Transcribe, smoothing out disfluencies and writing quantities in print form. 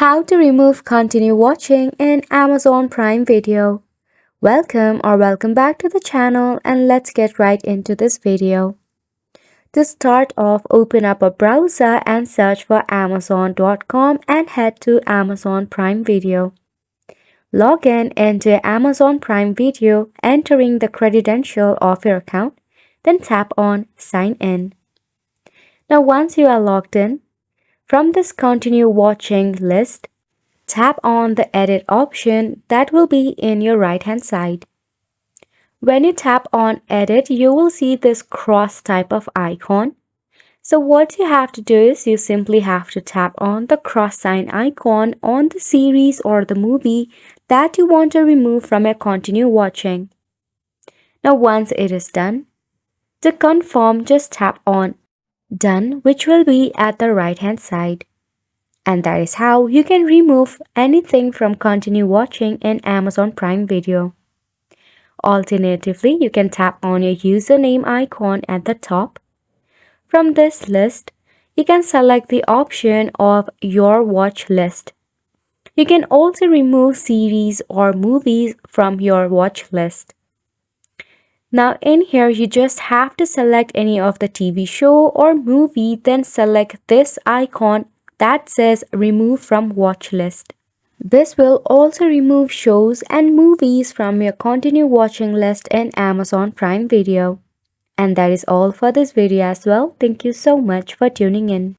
How to remove continue watching in Amazon Prime Video. Welcome back to the channel, and let's get right into this video. To start off, open up a browser and search for Amazon.com and head to Amazon Prime Video. Log in into Amazon Prime Video, entering the credential of your account, then tap on Sign In. Now once you are logged in, from this continue watching list, tap on the edit option that will be in your right hand side. When you tap on edit, you will see this cross type of icon. So what you have to do is you simply have to tap on the cross sign icon on the series or the movie that you want to remove from your continue watching. Now once it is done, to confirm, just tap on done, which will be at the right hand side. And that is how you can remove anything from continue watching in Amazon Prime Video. Alternatively, you can tap on your username icon at the top. From this list, you can select the option of your watch list. You can also remove series or movies from your watch list. Now in here, you just have to select any of the TV show or movie, then select this icon that says remove from watch list. This will also remove shows and movies from your continue watching list in Amazon Prime Video. And that is all for this video as well. Thank you so much for tuning in.